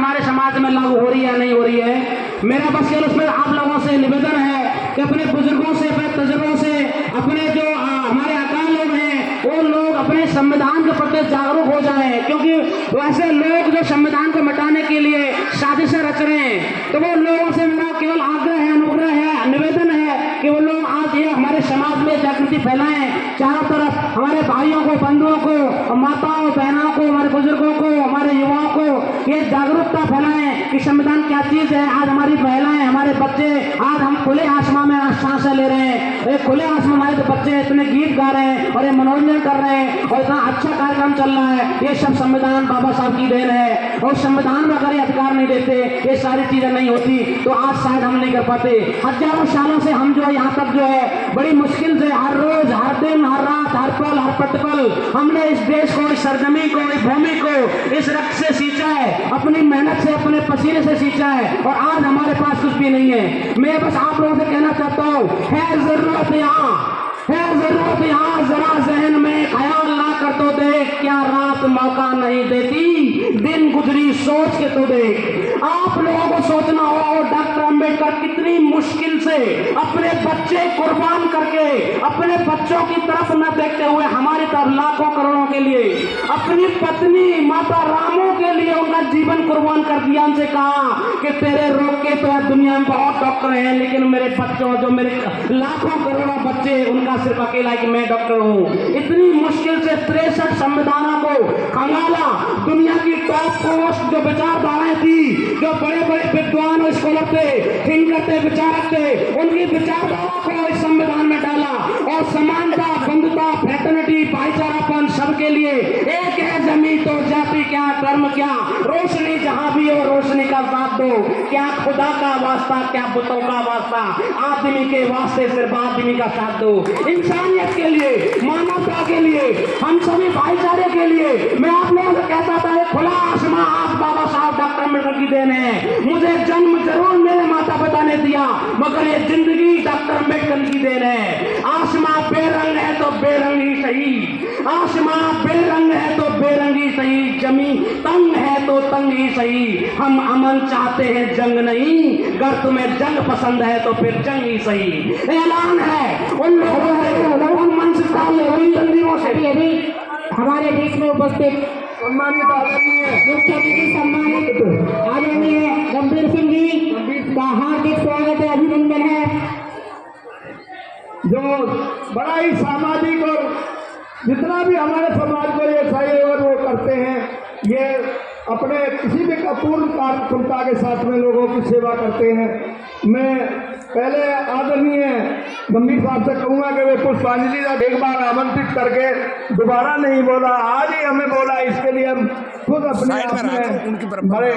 हमारे समाज में लागू हो रही है या नहीं हो रही है। मेरा बस केवल उसमें आप लोगों से निवेदन है कि अपने बुजुर्गों से, अपने तजुर्बों से, अपने जो हमारे अकाल लोग हैं वो लोग अपने संविधान के प्रति जागरूक हो जाएं, क्योंकि वैसे लोग जो संविधान को मिटाने के लिए साजिशें रच रहे हैं, तो वो लोगों से मेरा केवल आग्रह है, अनुग्रह है, निवेदन है कि वो लोग आज ये हमारे समाज में जागृति फैलाएं, चारों तरफ हमारे भाइयों को, बंधुओं को, माताओं बहनों को, हमारे बुजुर्गों को, हमारे युवाओं को ये जागरूकता फैलाएं कि संविधान क्या चीज है। आज हमारी महिलाएं, हमारे बच्चे, आज हम खुले आसमान में सांसें ले रहे हैं, एक खुले आसमान हमारे बच्चे इतने गीत गा रहे हैं और ये मनोरंजन कर रहे हैं और इतना अच्छा कार्यक्रम चल रहा है, ये सब संविधान बाबा साहब की देन है। और संविधान में अगर ये अधिकार नहीं देते, ये सारी चीजें नहीं होती, तो आज शायद हम नहीं कर पाते। हजारों सालों से हम जो है यहाँ तक जो है बड़ी मुश्किल से हर रोज, हर दिन, हर रात, हर पल, हर प्रतिपल हमने इस देश को, इस सरजमी को, इस भूमि को इस रक्त से सींचा है, अपनी मेहनत से, अपने पसीने से सींचा है, और आज हमारे पास कुछ भी नहीं है। मैं बस आप लोगों से कहना चाहता हूँ, है जरूरत यहाँ जरा जहन में ख्याल ला कर तो देख, क्या रात मौका नहीं देती, दिन गुजरी सोच के तो देख। आप लोगों को सोचना होगा डॉक्टर अंबेडकर कितनी मुश्किल से अपने बच्चे कुर्बान करके, अपने बच्चों की तरफ न देखते हुए हमारी तरफ लाखों करोड़ों के लिए, अपनी पत्नी माता रामो के लिए उनका जीवन कुर्बान कर दिया। उनसे कहा कि तेरे रोग के तो दुनिया में बहुत डॉक्टर हैं, लेकिन मेरे बच्चों, जो मेरे लाखों करोड़ों बच्चे, उनका सिर्फ अकेला कि मैं डॉक्टर हूँ। इतनी मुश्किल से 63 संविधानों को खंगाला। दुनिया की टॉप पोस्ट जो विचारधाराएं थी, जो बड़े बड़े विद्वान और स्कॉलर थे, थिंकर थे, विचारक थे, उनकी विचारधारा को इस संविधान में डाला और समानता, बंधुता, फ्रेटर्निटी, भाईचारापन सबके लिए एक है जमीन तो जाति क्या, कर्म क्या, रोशनी जहां भी हो रोशनी का साथ दो, क्या खुदा का वास्ता, क्या बुतों का वास्ता, आदमी के वास्ते सिर्फ आदमी का साथ दो। इंसानियत के लिए, मानवता के लिए, हम सभी भाईचारे के लिए मैं आप लोगों से कहता था, खुला आसमां आज बाबा साहब डॉक्टर अम्बेडकर की देन है। मुझे जन्म जरूर मेरे माता पिता ने दिया, मगर ये जिंदगी डॉक्टर अम्बेडकर की देन है। आसमां बेरंग है तो बेरंग ही सही, आसमां बेरंग है तो बेरंग ही सही, जमीन तंग है तो तंग ही सही, हम अमन चाहते हैं जंग नहीं, अगर तुम्हें जंग पसंद है तो फिर जंग ही सही। ऐलान है उन लोगों उन मंदिरों से अभी हमारे बीच में उपस्थित सम्मानित आदरणीय मुख्य अतिथि सम्मानित आदरणीय गंभीर सिंह जी का हार्दिक स्वागत है, अभिनंदन है। जो बड़ा ही सामाजिक और जितना भी हमारे समाज को ये चाहिए और वो करते हैं, ये अपने किसी भी पूर्ण कार्यक्षमता के साथ में लोगों की सेवा करते हैं। मैं पहले आदरणीय गंभीर साहब से कहूँगा कि वे पुष्पांजलि एक बार आमंत्रित करके दोबारा नहीं बोला, आज ही हमें बोला, इसके लिए हम खुद अपने आप में बड़े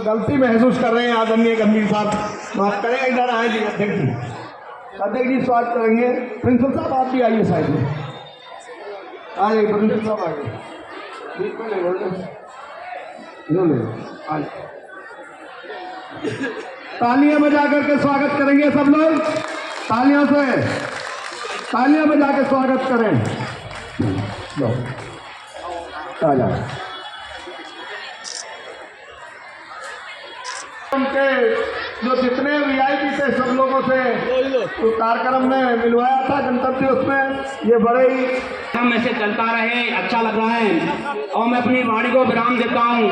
गलती महसूस कर रहे हैं। आदरणीय गंभीर साहब माफ करें, इधर आए जी। अध्यक्ष जी स्वागत करेंगे। प्रिंसिपल साहब आप भी आइए साइड में, आ जाइए प्रिंसिपल साहब, आइए बीच में ले आज तालियां बजा करके स्वागत करेंगे सब लोग, तालियों से तालियां बजा के स्वागत करें। लो आ जाओ। उनके जो जितने वीआईपी थे सब लोगों से तो कार्यक्रम में मिलवाया था गणतंत्र दिवस में, ये बड़े ही हम ऐसे चलता रहे, अच्छा लग रहा है। और मैं अपनी वाणी को विराम देता हूँ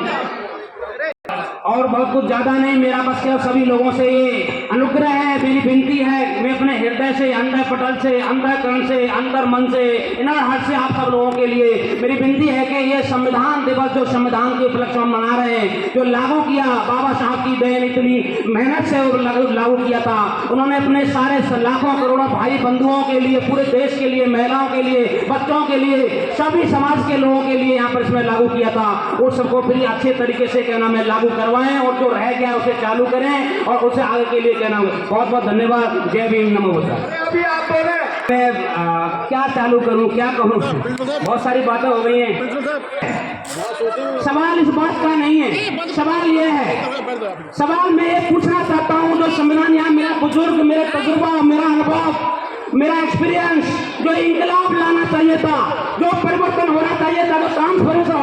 और बहुत कुछ ज्यादा नहीं, मेरा बस केवल सभी लोगों से ये अनुग्रह है, मेरी विनती है, मैं अपने हृदय से, अंदर पटल से, अंदर कर्ण से, अंदर मन से, इनर हार्ट से आप सब लोगों के लिए मेरी विनती है कि ये संविधान दिवस जो संविधान के उपलक्ष्य में मना रहे हैं, जो लागू किया बाबा साहब की देन, इतनी मेहनत से लागू किया था उन्होंने, अपने सारे लाखों करोड़ों भाई बंधुओं के लिए, पूरे देश के लिए, महिलाओं के लिए, बच्चों के लिए, सभी समाज के लोगों के लिए यहाँ पर इसमें लागू किया था। उस सबको फिर अच्छे तरीके से कहना मैं लागू करवाएं और जो रह गया उसे चालू करें और उसे आगे के लिए कहना। बहुत बहुत धन्यवाद। जय भीम, नमो बुद्धाय। अभी आप बोले मैं क्या चालू करूं, क्या कहूं, बहुत सारी बातें हो गई हैं। सवाल इस बात का नहीं है, सवाल ये है, सवाल मैं ये पूछना चाहता हूं, जो संविधान यहाँ मेरा बुजुर्ग, मेरा तजुर्बा, मेरा अनुभव, मेरा एक्सपीरियंस, जो इंकलाब लाना चाहिए था, जो परिवर्तन होना चाहिए था, जो ट्रांसफॉर्मेशन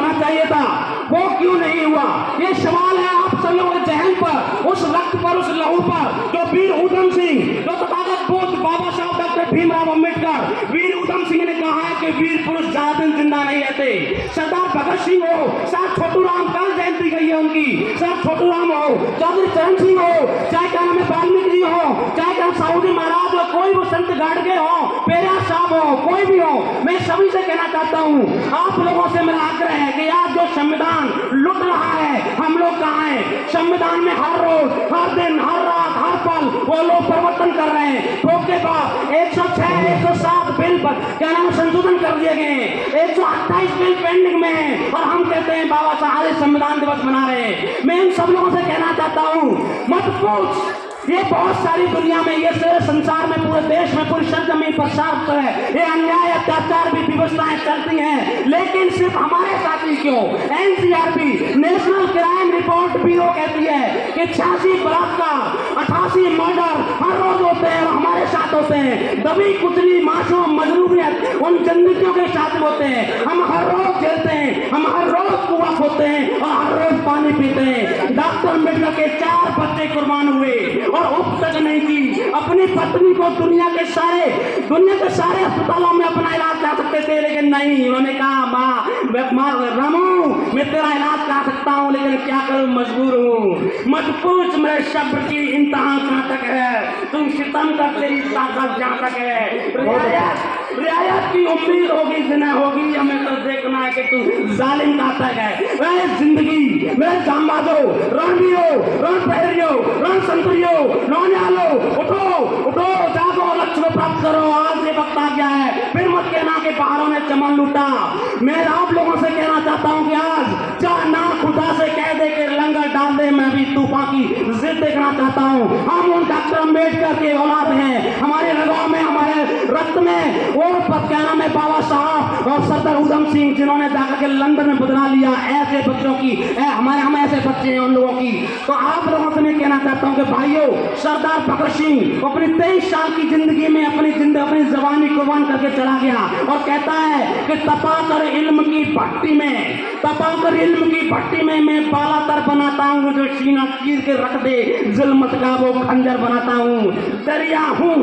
था वो क्यों नहीं हुआ? ये सवाल है आप सब लोगों के जहन पर, उस रक्त पर, उस लहू पर जो वीर उधम सिंह, जो तथागत बुद्ध, बाबा साहब डॉक्टर भीमराव अम्बेडकर, वीर उधम सिंह ने कहा है कि वीर पुरुष ज्यादा दिन जिंदा नहीं रहते। सरदार भगत सिंह हो, सर छोटू राम, कल जयंती गई है उनकी, सर छोटू राम हो, चौधरी चरण सिंह हो, चाहे क्या नाम है वाल्मीकि जी हो, चाहे क्या साहूजी महाराज हो, कोई वो संत गाड़गे हो, पेरियार साहब हो, कोई भी हो, मैं सभी से कहना चाहता हूँ, आप लोगों से मेरा आग्रह है कि आज जो संविधान लुट रहा है, हम लोग कहाँ हैं? संविधान में हर रोज, हर दिन, हर रात, हर पल वो लोग परिवर्तन कर रहे हैं। ठोके बाद 106, 107 बिल पर क्या नाम संशोधन कर दिए गए हैं, 128 बिल पेंडिंग में है, और हम कहते हैं बाबा साहब आज संविधान दिवस मना रहे हैं। मैं इन सब लोगों से कहना चाहता हूँ, मत पूछ, ये बहुत सारी दुनिया में, ये सारे संसार में, पूरे देश में, पूरी सरजमीन पर साफ है, ये अन्याय, अत्याचार भी व्यवस्थाएं चलती हैं, लेकिन सिर्फ हमारे साथ ही क्यों? NCRB, national crime report bureau कहती है कि 86 बलात्कार, 88 मर्डर हर रोज होते हैं और हमारे साथ होते हैं। दबी कुचली मासूम मजलूमियत उन जिंदगियों के साथ होते हैं। हम हर रोज झेलते हैं, हम हर रोज कुआं खोदते हैं और हर रोज पानी पीते हैं। डॉक्टर अम्बेडकर के 4 बच्चे कुर्बान हुए और उप तक नहीं की। अपनी पत्नी को दुनिया के सारे अस्पतालों में अपना इलाज करा सकते थे, लेकिन नहीं, उन्होंने कहा माँ रामू मैं तेरा इलाज करा सकता हूँ, लेकिन क्या करूँ, मजबूर हूँ। मत पूछ मेरे शब्द की इंतहा कहाँ तक है, तुम सितम कर तेरी ताकत जहाँ तक है। रियायत की उम्मीद होगी जिन्हें होगी, हमें तो देखना है कि तू जालिम कहाँ तक है। वह जिंदगी मेरे जामबाजो, रणवीरो, रण पहरियो, रण संतरियो, नौनियालो, उठो जागो, लक्ष्य को प्राप्त करो। आज ये वक्त आ गया है, फिर मत कहना कि पहाड़ों ने चमन लूटा। मैं आप लोगों से कहना चाहता हूँ कि आज चाहे ना खुदा से कह दे कि लंगर डाल दे, मैं भी तूफान की जिद देखना चाहता हूँ। हम उन डॉक्टर अम्बेडकर के औलाद हैं, हमारे रगों में, हमारे रक्त में वो क्या नाम है बाबा साहब और सरदार उधम सिंह, जिन्होंने जाकर के लंदन में बदला लिया ऐसे बच्चों की, हम ऐसे बच्चे हैं उन लोगों की। तो आप लोगों से मैं कहना चाहता हूँ कि भाइयों, सरदार भगत सिंह अपनी 23 साल की जिंदगी में अपनी जवानी कुर्बान करके चला गया और कहता है कि तपाकर इल्म की भट्टी में मैं बालातर बनाता हूँ, जो सीना चीर के रख दे जुल्मत का वो खंजर बनाता हूँ। दरिया हूँ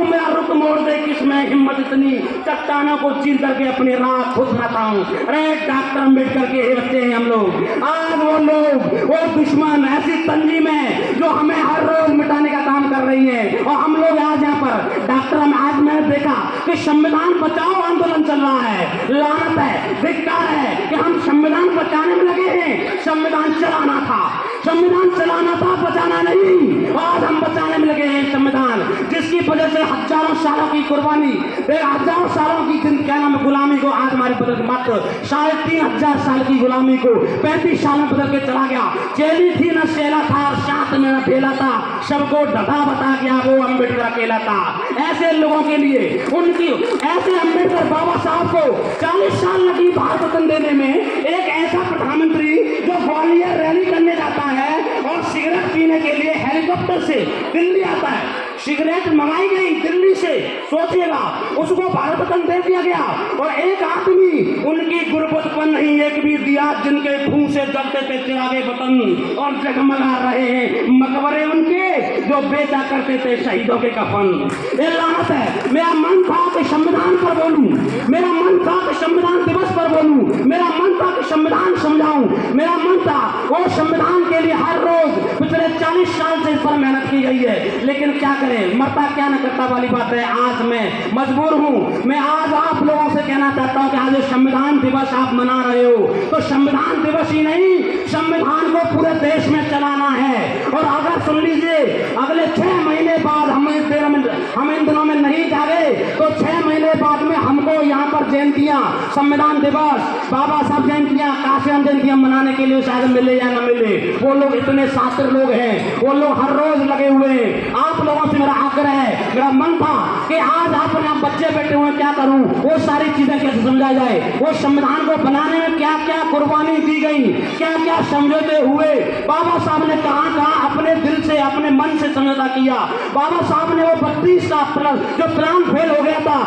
मेरा रुख मोड़ दे, किसमें हिम्मत इतनी, चट्टानों को चीर करके अपनी राह खुद बनाता हूँ। अरे डॉक्टर अम्बेडकर के बच्चे हैं हम लोग। आज वो लोग, वो दुश्मन ऐसी तंजीम है जो हमें हर रोज मिटाने का काम कर रही है, और हम लोग आज यहाँ पर डॉक्टर, आज मैंने देखा कि संविधान बचाओ आंदोलन चल रहा है। लानत है, धिक्कार है कि हम संविधान बचाने में लगे हैं। संविधान चलाना था, बचाना नहीं। आज हम बचाने में लगे हैं संविधान, जिसकी वजह से हजारों सालों की कुर्बानी, हजारों सालों की क्या नाम है गुलामी को आज हमारे बदल के मात्र 3500 साल की गुलामी को 35 साल में बदल के चला गया। चेली थी न चेला था, और शांत में न फेला था, सबको डटा बता गया वो अम्बेडकर अकेला था। ऐसे लोगों के लिए उनकी, ऐसे अम्बेडकर बाबा साहब को 40 साल लगी भारत रत्न देने में। एक ऐसा प्रधानमंत्री जो ग्वालियर रैली करने जाता है और सिगरेट पीने के लिए हेलीकॉप्टर से दिल्ली आता है, सिगरेट मंगाई गई दिल्ली से, सोचिएगा, उसको भारत रत्न दे दिया गया। और एक आदमी उनकी गुर्बत पर नहीं एक भी दिया, जिनके खून से जलते थे चिरागे वतन और जगमगा रहे हैं मकबरे उनके, जो बेचा करते थे शहीदों के कफन। ये लानत है। मेरा मन था कि संविधान पर बोलूं, मेरा मन था कि संविधान दिवस पर बोलूं, मेरा मन था कि संविधान समझाऊं, मेरा मन था वो संविधान के लिए हर रोज पिछले 40 साल से इस पर मेहनत की गई है, लेकिन क्या करें, मरता क्या न करता वाली बात है। आज मैं मजबूर हूँ। मैं आज आप लोगों से कहना चाहता हूँ कि आज संविधान दिवस आप मना रहे हो, तो संविधान दिवस ही नहीं, संविधान को पूरे देश में चलाना है। और अगर सुन लीजिए, अगले 6 महीने बाद हम इन दिनों में नहीं जागे, तो 6 महीने बाद में हमको यहाँ पर जयंतियाँ, संविधान दिवस, बाबा साहब जयंतियाँ, काशियान जयंतियाँ मनाने के लिए शायद मिले या न मिले। वो लोग इतने शास्त्र लोग हैं, वो लोग हर रोज लगे हुए हैं। आप लोगों से मेरा आग्रह है, मेरा मन था कि आज आप बच्चे बैठे हुए क्या करूं, वो सारी चीजें कैसे समझा जाए, वो संविधान को बनाने में क्या क्या कुर्बानी दी गई, क्या क्या समझौते हुए, बाबा साहब ने कहां अपने दिल से, अपने मन से समझौता किया। बाबा साहब ने वो 32 का जो प्लान फेल हो गया था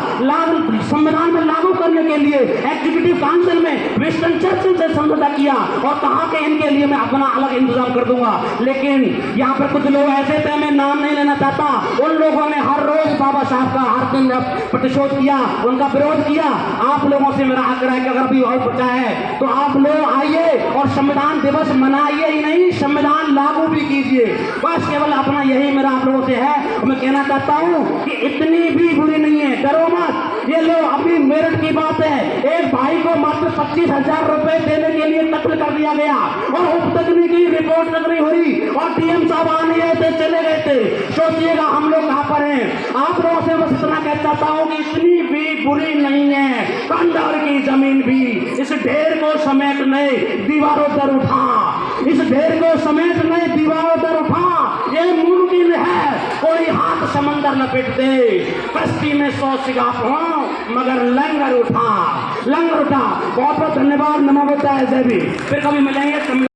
संविधान में लागू करने के लिए, एग्जीक्यूटिव काउंसिल में विंस्टन चर्चिल से से समझौता किया और कहा कि इनके लिए मैं अपना अलग इंतजाम कर दूंगा। लेकिन यहाँ पर कुछ लोग ऐसे थे, मैं नाम नहीं लेना चाहता, उन लोगों ने हर रोज बाबा साहब का हर दिन प्रतिशोध किया, उनका विरोध किया। आप लोगों से मेरा आग्रह है कि अगर भी और बचा है तो आप लोग आइए और संविधान दिवस मनाइए ही नहीं, संविधान लागू भी कीजिए। बस केवल अपना यही मेरा आप लोगों से है। मैं कहना चाहता हूँ कि इतनी भी बुरी नहीं है, डरो मत। ये लो, अभी मेरठ की बात है, एक भाई को मात्र 25,000 रुपए देने के लिए कत्ल कर दिया गया और उप तकनीकी रिपोर्ट तक नहीं हुई और डीएम साहब आने गए थे, चले गए थे। सोचिएगा हम लोग कहाँ पर हैं। आप लोगों से बस इतना कह चाहता हूँ कि इतनी भी बुरी नहीं है। कंधार की जमीन भी इस ढेर को समेटने दीवारों पर उठा, इस ढेर को समेटने दीवारों पर उठा, ये मुमकिन है। कोई हाथ समंदर लपेट दे, कश्ती में 100 सिगाफ हो, मगर लंगर उठा, लंगर उठा। बहुत बहुत धन्यवाद। नमो बुद्धाय, जय भीम। फिर कभी मिलेंगे।